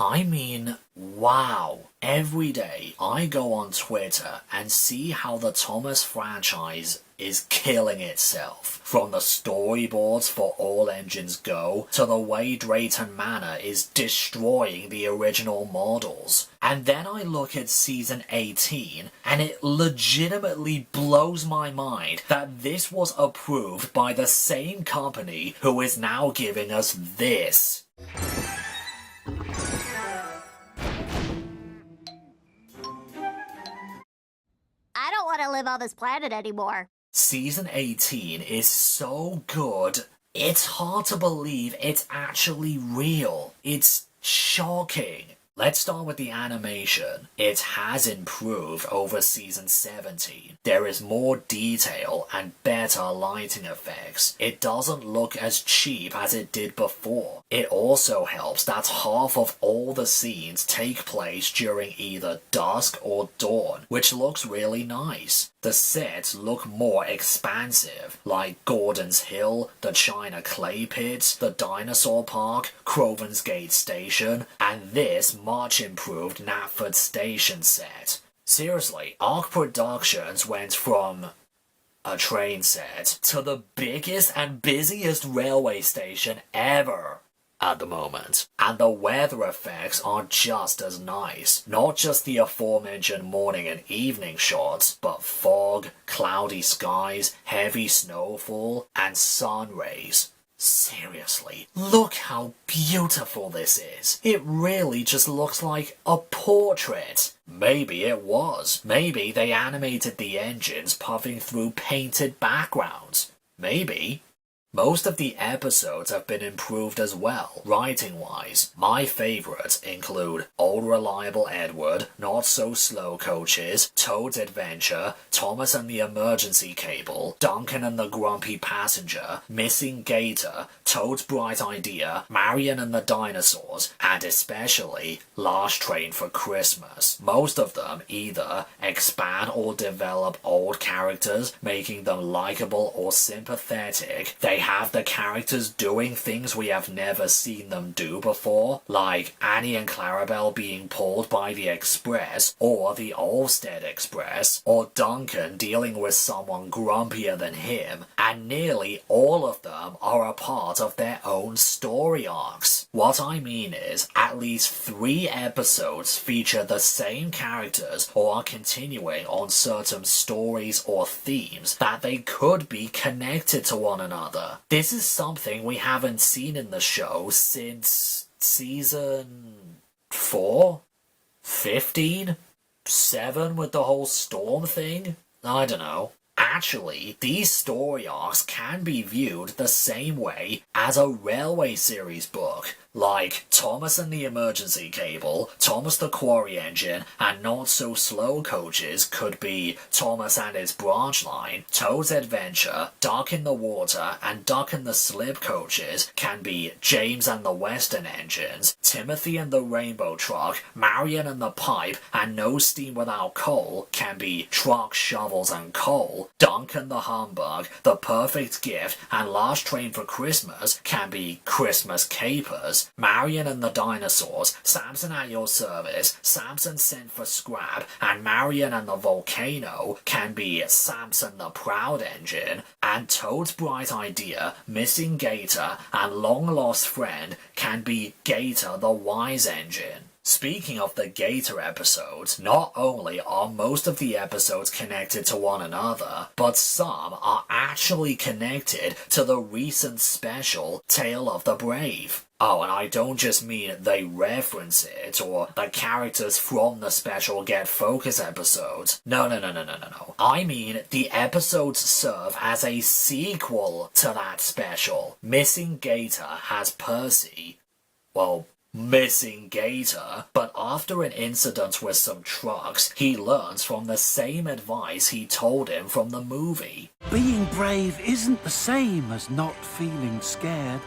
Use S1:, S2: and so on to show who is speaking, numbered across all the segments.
S1: I mean, wow. Every day I go on Twitter and see how the Thomas franchise is killing itself. From the storyboards for All Engines Go to the way Drayton Manor is destroying the original models. And then I look at season 18 and it legitimately blows my mind that this was approved by the same company who is now giving us this.
S2: I don't want to live on this planet anymore.
S1: Season 18 is so good, it's hard to believe it's actually real. It's shocking. Let's start with the animation. It has improved over season 17. There is more detail and better lighting effects. It doesn't look as cheap as it did before. It also helps that half of all the scenes take place during either dusk or dawn, which looks really nice. The sets look more expansive, like Gordon's Hill, the China Clay Pits, the Dinosaur Park, Crovan's Gate Station, and this much improved Knapford Station set. Seriously, Arc Productions went from a train set to the biggest and busiest railway station ever at the moment. And the weather effects are just as nice. Not just the aforementioned morning and evening shots, but fog, cloudy skies, heavy snowfall, and sun rays. Seriously, look how beautiful this is. It really just looks like a portrait. Maybe it was. Maybe they animated the engines puffing through painted backgrounds. Maybe. Most of the episodes have been improved as well, writing-wise. My favourites include Old Reliable Edward, Not So Slow Coaches, Toad's Adventure, Thomas and the Emergency Cable, Duncan and the Grumpy Passenger, Missing Gator, Toad's Bright Idea, Marion and the Dinosaurs, and especially Last Train for Christmas. Most of them either expand or develop old characters, making them likeable or sympathetic. They have the characters doing things we have never seen them do before, like Annie and Clarabelle being pulled by the Express, or the Olmsted Express, or Duncan dealing with someone grumpier than him, and nearly all of them are a part of their own story arcs. What I mean is, at least 3 episodes feature the same characters or are continuing on certain stories or themes that they could be connected to one another. This is something we haven't seen in the show since season 4? 15? 7 with the whole storm thing? I don't know. Actually, these story arcs can be viewed the same way as a Railway series book, like Thomas and the Emergency Cable, Thomas the Quarry Engine, and Not So Slow Coaches could be Thomas and his Branch Line. Toad's Adventure, Duck in the Water, and Duck and the Slip Coaches can be James and the Western Engines. Timothy and the Rainbow Truck, Marion and the Pipe, and No Steam Without Coal can be Truck, Shovels, and Coal. Duncan the Humbug, The Perfect Gift, and Last Train for Christmas can be Christmas Capers. Marion and the Dinosaurs, Samson at Your Service, Samson Sent for Scrap, and Marion and the Volcano can be Samson the Proud Engine, and Toad's Bright Idea, Missing Gator, and Long Lost Friend can be Gator the Wise Engine. Speaking of the Gator episodes, not only are most of the episodes connected to one another, but some are actually connected to the recent special Tale of the Brave. Oh, and I don't just mean they reference it, or the characters from the special get focus episodes. No. I mean, the episodes serve as a sequel to that special. Missing Gator has Percy, Missing Gator, but after an incident with some trucks, he learns from the same advice he told him from the movie.
S3: Being brave isn't the same as not feeling scared.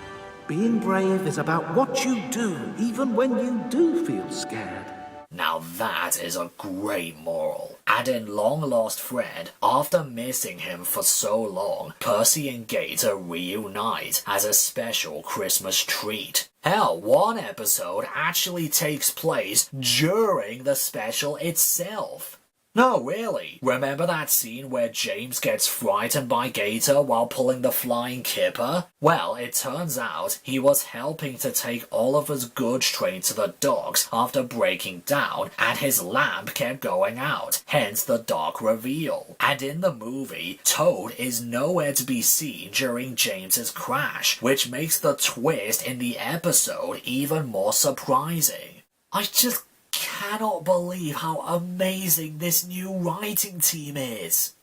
S3: Being brave is about what you do, even when you do feel scared.
S1: Now that is a great moral. And in Long Lost Friend, after missing him for so long, Percy and Gator reunite as a special Christmas treat. Hell, one episode actually takes place during the special itself. No, really. Remember that scene where James gets frightened by Gator while pulling the flying kipper? Well, it turns out he was helping to take Oliver's goods train to the docks after breaking down, and his lamp kept going out, hence the dark reveal. And in the movie, Toad is nowhere to be seen during James's crash, which makes the twist in the episode even more surprising. I just cannot believe how amazing this new writing team is.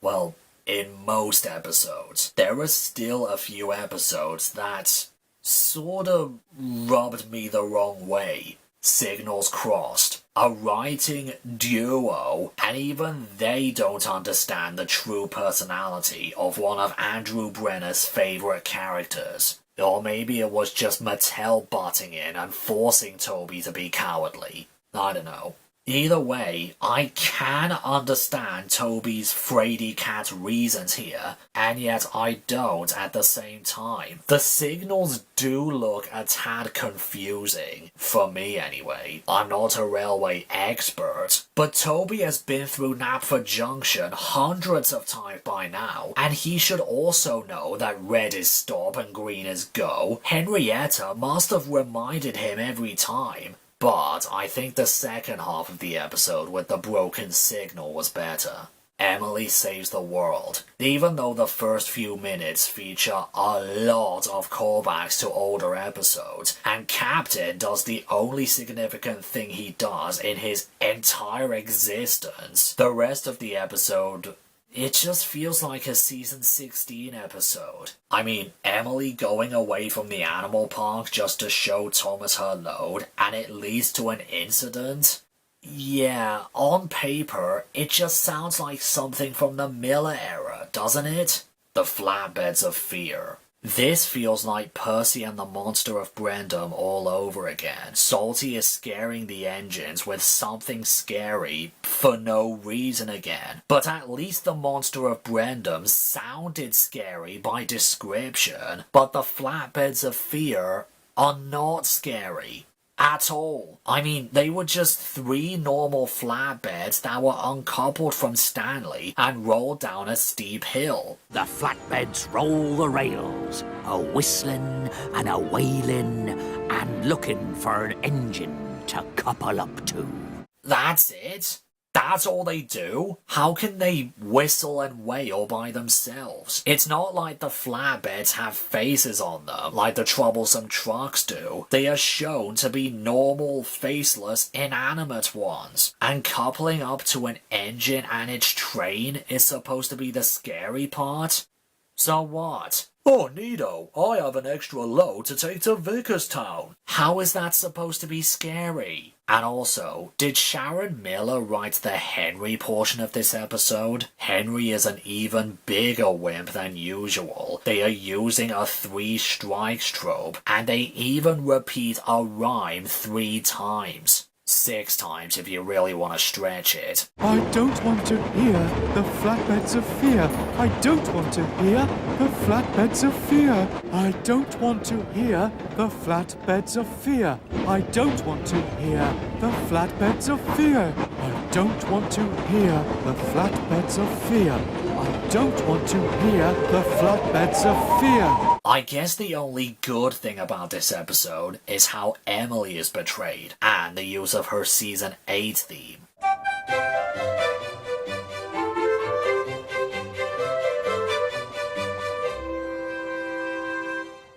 S1: Well, in most episodes. There are still a few episodes that sort of rubbed me the wrong way. Signals crossed, a writing duo, and even they don't understand the true personality of one of Andrew Brenner's favourite characters. Or maybe it was just Mattel butting in and forcing Toby to be cowardly. I don't know. Either way, I can understand Toby's fraidy cat reasons here, and yet I don't at the same time. The signals do look a tad confusing, for me anyway. I'm not a railway expert, but Toby has been through Knapford Junction hundreds of times by now, and he should also know that red is stop and green is go. Henrietta must have reminded him every time. But I think the second half of the episode with the broken signal was better. Emily saves the world, even though the first few minutes feature a lot of callbacks to older episodes, and Captain does the only significant thing he does in his entire existence. The rest of the episode, it just feels like a season 16 episode. I mean, Emily going away from the animal park just to show Thomas her load, and it leads to an incident? Yeah, on paper, it just sounds like something from the Miller era, doesn't it? The flatbeds of fear. This feels like Percy and the Monster of Brendam all over again. Salty is scaring the engines with something scary for no reason again. But at least the Monster of Brendam sounded scary by description, but the flatbeds of fear are not scary. At all. I mean, they were just 3 normal flatbeds that were uncoupled from Stanley and rolled down a steep hill.
S3: The flatbeds roll the rails, a whistling and a wailing, and looking for an engine to couple up to.
S1: That's it? That's all they do? How can they whistle and wail by themselves? It's not like the flatbeds have faces on them, like the troublesome trucks do. They are shown to be normal, faceless, inanimate ones. And coupling up to an engine and its train is supposed to be the scary part? So what? Oh, neato, I have an extra load to take to Vickerstown. How is that supposed to be scary? And also, did Sharon Miller write the Henry portion of this episode? Henry is an even bigger wimp than usual. They are using a 3 strikes trope, and they even repeat a rhyme 3 times. 6 times if you really want to stretch it.
S4: I don't want to hear the flatbeds of fear. I don't want to hear the flatbeds of fear. I don't want to hear the flatbeds of fear. I don't want to hear the flatbeds of fear. I don't want to hear the flatbeds of fear. I don't want to hear the flatbeds of fear.
S1: I guess the only good thing about this episode is how Emily is betrayed, and the use of her season 8 theme.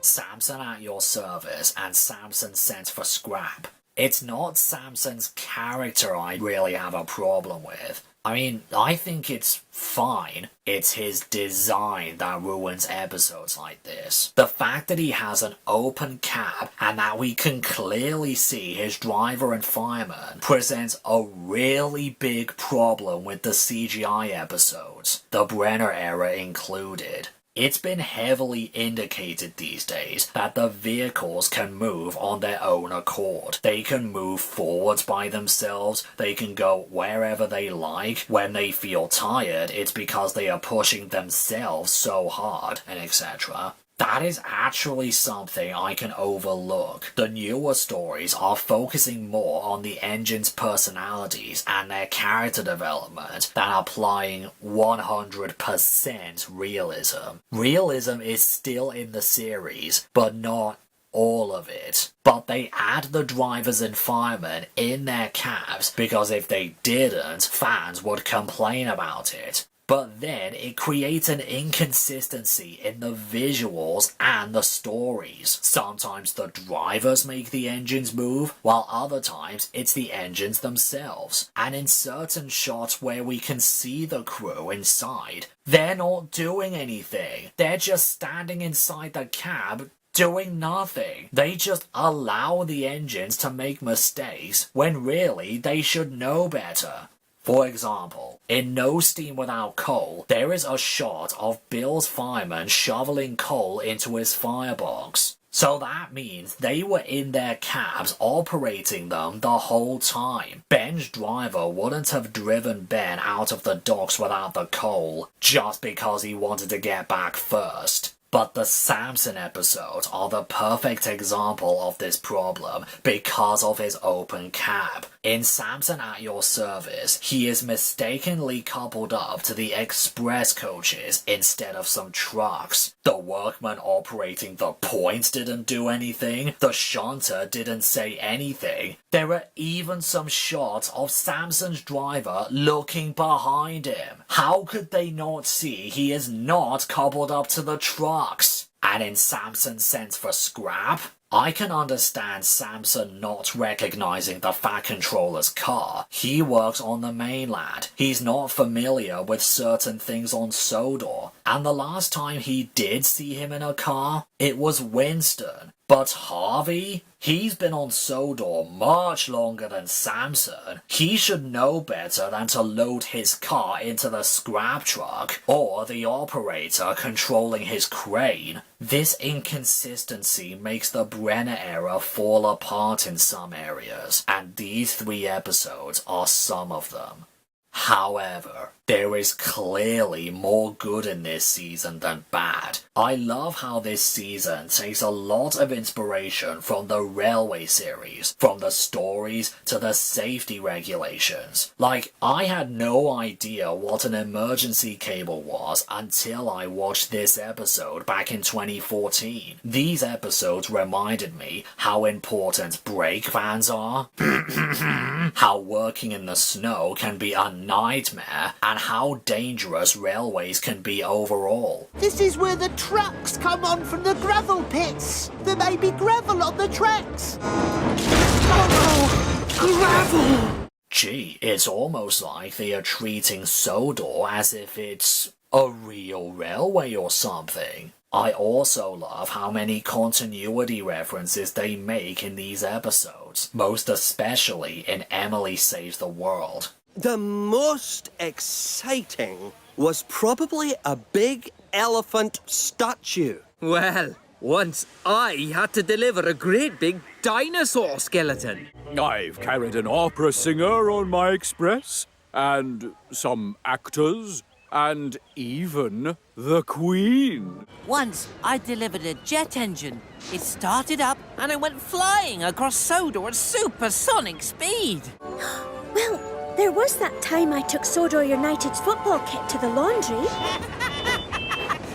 S1: Samson at your service, and Samson sent for scrap. It's not Samson's character I really have a problem with. I mean, I think it's fine. It's his design that ruins episodes like this. The fact that he has an open cab and that we can clearly see his driver and fireman presents a really big problem with the CGI episodes, the Brenner era included. It's been heavily indicated these days that the vehicles can move on their own accord. They can move forwards by themselves, they can go wherever they like. When they feel tired, it's because they are pushing themselves so hard, and etc. That is actually something I can overlook. The newer stories are focusing more on the engine's personalities and their character development than applying 100% realism. Realism is still in the series, but not all of it. But they add the drivers and firemen in their cabs because if they didn't, fans would complain about it. But then it creates an inconsistency in the visuals and the stories. Sometimes the drivers make the engines move, while other times it's the engines themselves. And in certain shots where we can see the crew inside, they're not doing anything. They're just standing inside the cab doing nothing. They just allow the engines to make mistakes when really they should know better. For example, in No Steam Without Coal, there is a shot of Bill's fireman shoveling coal into his firebox. So that means they were in their cabs operating them the whole time. Ben's driver wouldn't have driven Ben out of the docks without the coal just because he wanted to get back first. But the Samson episodes are the perfect example of this problem because of his open cab. In Samson at Your Service, he is mistakenly coupled up to the express coaches instead of some trucks. The workman operating the points didn't do anything. The shunter didn't say anything. There are even some shots of Samson's driver looking behind him. How could they not see he is not coupled up to the trucks? And in Samson's sense for scrap, I can understand Samson not recognizing the Fat Controller's car. He works on the mainland. He's not familiar with certain things on Sodor. And the last time he did see him in a car, it was Winston. But Harvey? He's been on Sodor much longer than Samson. He should know better than to load his car into the scrap truck, or the operator controlling his crane. This inconsistency makes the Brenner era fall apart in some areas, and these 3 episodes are some of them. However, there is clearly more good in this season than bad. I love how this season takes a lot of inspiration from the Railway series, from the stories to the safety regulations. Like, I had no idea what an emergency cable was until I watched this episode back in 2014. These episodes reminded me how important brake vans are, how working in the snow can be a nightmare, and how dangerous railways can be overall.
S5: This is where the trucks come on from the gravel pits. There may be gravel on the tracks. Oh, gravel!
S1: Gee, it's almost like they are treating Sodor as if it's a real railway or something. I also love how many continuity references they make in these episodes, most especially in Emily Saves the World.
S6: The most exciting was probably a big elephant statue.
S7: Well, once I had to deliver a great big dinosaur skeleton.
S4: I've carried an opera singer on my express, and some actors, and even the Queen.
S8: Once I delivered a jet engine. It started up and it went flying across Sodor at supersonic speed.
S9: Well, there was that time I took Sodor United's football kit to the laundry.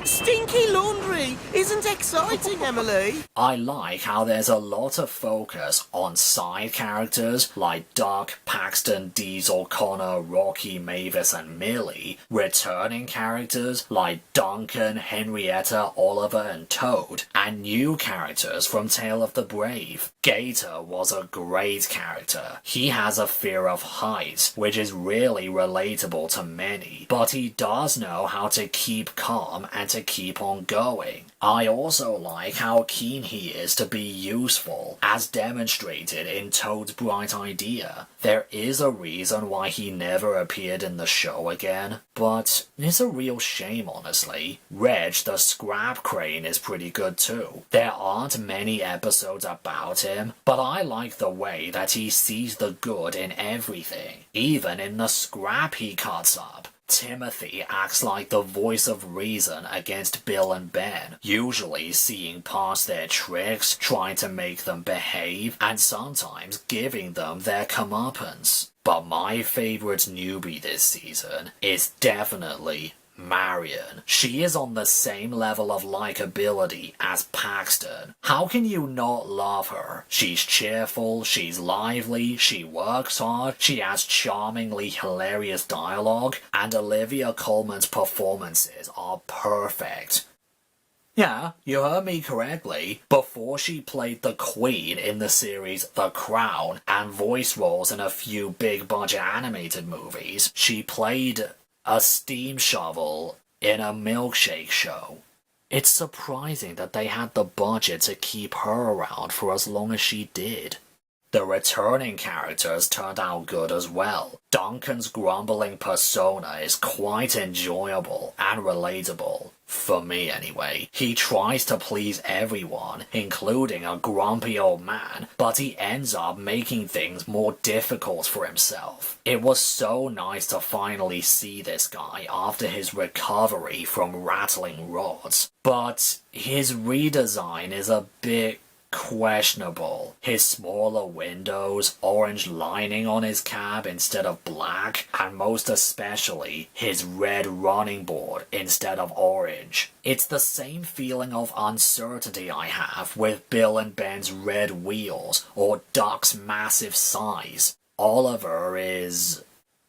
S5: Stinky laundry isn't exciting, Emily.
S1: I like how there's a lot of focus on side characters like Duck, Paxton, Diesel, Connor, Rocky, Mavis, and Millie, returning characters like Duncan, Henrietta, Oliver, and Toad, and new characters from Tale of the Brave. Gator was a great character. He has a fear of heights, which is really relatable to many, but he does know how to keep calm and to keep on going. I also like how keen he is to be useful, as demonstrated in Toad's bright idea. There is a reason why he never appeared in the show again, but it's a real shame, honestly. Reg the Scrap Crane is pretty good too. There aren't many episodes about him, but I like the way that he sees the good in everything, even in the scrap he cuts up. Timothy acts like the voice of reason against Bill and Ben, usually seeing past their tricks, trying to make them behave, and sometimes giving them their comeuppance. But my favorite newbie this season is definitely Marion. She is on the same level of likability as Paxton. How can you not love her? She's cheerful, she's lively, she works hard, she has charmingly hilarious dialogue, and Olivia Colman's performances are perfect. Yeah, you heard me correctly. Before she played the Queen in the series The Crown and voice roles in a few big-budget animated movies, she played a steam shovel in a milkshake show. It's surprising that they had the budget to keep her around for as long as she did. The returning characters turned out good as well. Duncan's grumbling persona is quite enjoyable and relatable. For me, anyway. He tries to please everyone, including a grumpy old man, but he ends up making things more difficult for himself. It was so nice to finally see this guy after his recovery from rattling rods, but his redesign is a bit questionable. His smaller windows, orange lining on his cab instead of black, and most especially his red running board instead of orange. It's the same feeling of uncertainty I have with Bill and Ben's red wheels or Duck's massive size. Oliver is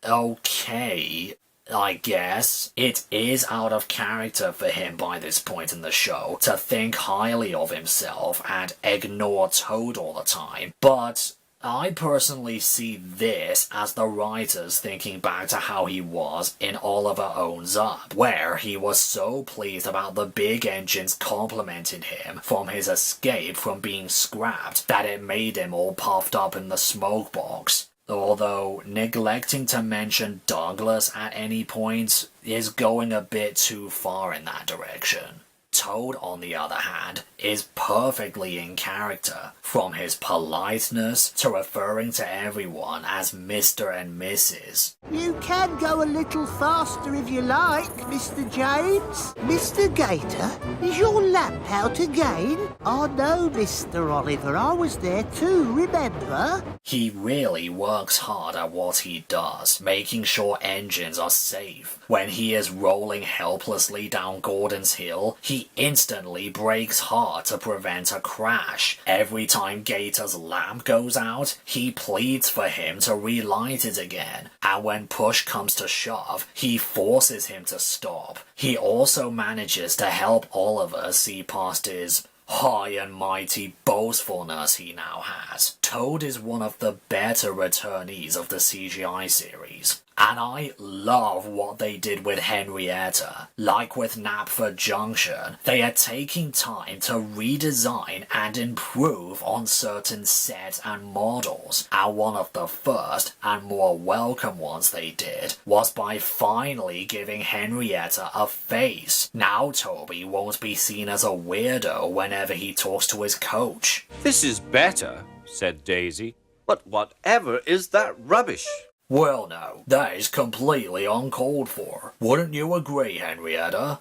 S1: okay, I guess. It is out of character for him by this point in the show to think highly of himself and ignore Toad all the time, but I personally see this as the writers thinking back to how he was in Oliver Owns Up, where he was so pleased about the big engines complimenting him from his escape from being scrapped that it made him all puffed up in the smoke box. Although neglecting to mention Douglas at any point is going a bit too far in that direction. Toad, on the other hand, is perfectly in character, from his politeness to referring to everyone as Mr. and Mrs.
S5: You can go a little faster if you like, Mr. James. Mr. Gator, is your lamp out again? Oh no, Mr. Oliver, I was there too, remember?
S1: He really works hard at what he does, making sure engines are safe. When he is rolling helplessly down Gordon's Hill, he instantly brakes hard to prevent a crash. Every time Gator's lamp goes out, he pleads for him to relight it again, and when push comes to shove, he forces him to stop. He also manages to help Oliver see past his high and mighty boastfulness he now has. Toad is one of the better returnees of the CGI series. And I love what they did with Henrietta. Like with Knapford Junction, they are taking time to redesign and improve on certain sets and models. And one of the first and more welcome ones they did was by finally giving Henrietta a face. Now Toby won't be seen as a weirdo whenever he talks to his coach.
S10: "This is better," said Daisy. "But whatever is that rubbish?"
S1: Well no, that is completely uncalled for. Wouldn't you agree, Henrietta?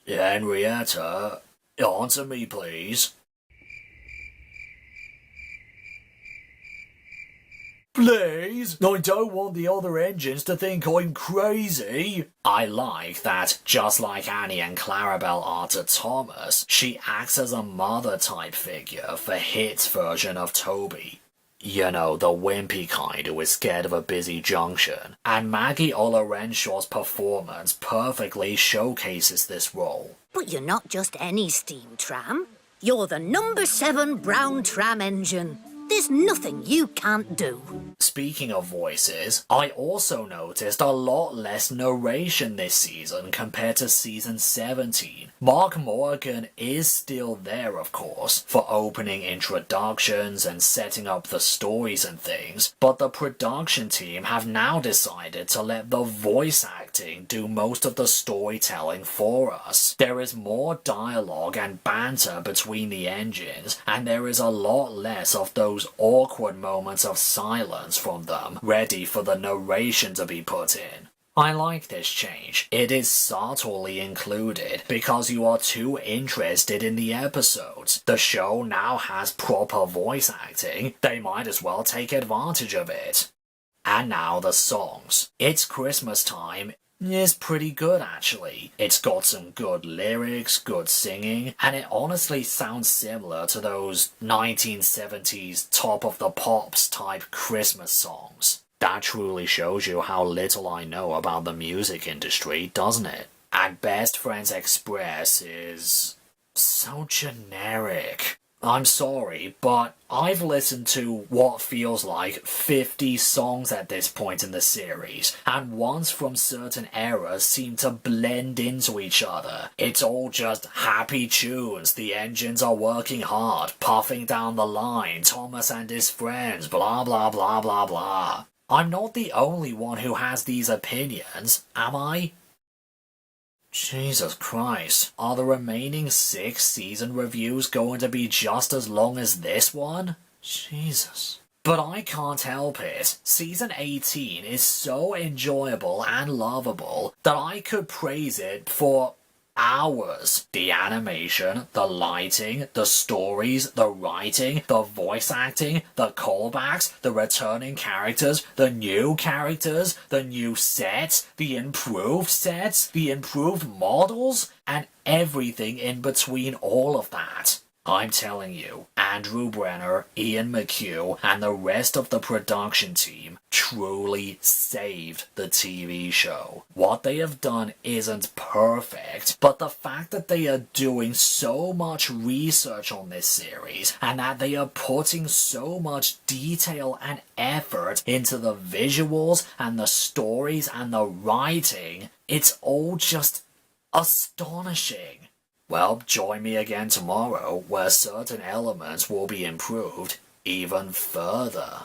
S1: Henrietta, answer me please. Please? I don't want the other engines to think I'm crazy. I like that, just like Annie and Clarabelle are to Thomas, she acts as a mother-type figure for Hit's version of Toby. You know, the wimpy kind who is scared of a busy junction. And Maggie Ola Renshaw's performance perfectly showcases this role.
S11: But you're not just any steam tram. You're the number 7 brown tram engine. There's nothing you can't do.
S1: Speaking of voices, I also noticed a lot less narration this season compared to season 17. Mark Morgan is still there, of course, for opening introductions and setting up the stories and things, but the production team have now decided to let the voice acting do most of the storytelling for us. There is more dialogue and banter between the engines, and there is a lot less of those awkward moments of silence from them, ready for the narration to be put in. I like this change. It is subtly included because you are too interested in the episodes. The show now has proper voice acting. They might as well take advantage of it. And now the songs. It's Christmas time is pretty good actually. It's got some good lyrics, good singing, and it honestly sounds similar to those 1970s Top of the Pops type Christmas songs. That truly shows you how little I know about the music industry, doesn't it? And Best Friends Express is so generic. I'm sorry, but I've listened to what feels like 50 songs at this point in the series, and ones from certain eras seem to blend into each other. It's all just happy tunes, the engines are working hard, puffing down the line, Thomas and his friends, blah blah blah blah blah. I'm not the only one who has these opinions, am I? Jesus Christ, are the remaining 6 season reviews going to be just as long as this one? Jesus. But I can't help it. Season 18 is so enjoyable and lovable that I could praise it for hours. The animation, the lighting, the stories, the writing, the voice acting, the callbacks, the returning characters, the new characters, the new sets, the improved models, and everything in between all of that. I'm telling you, Andrew Brenner, Ian McHugh, and the rest of the production team truly saved the TV show. What they have done isn't perfect, but the fact that they are doing so much research on this series, and that they are putting so much detail and effort into the visuals and the stories and the writing, it's all just astonishing. Well, join me again tomorrow, where certain elements will be improved even further.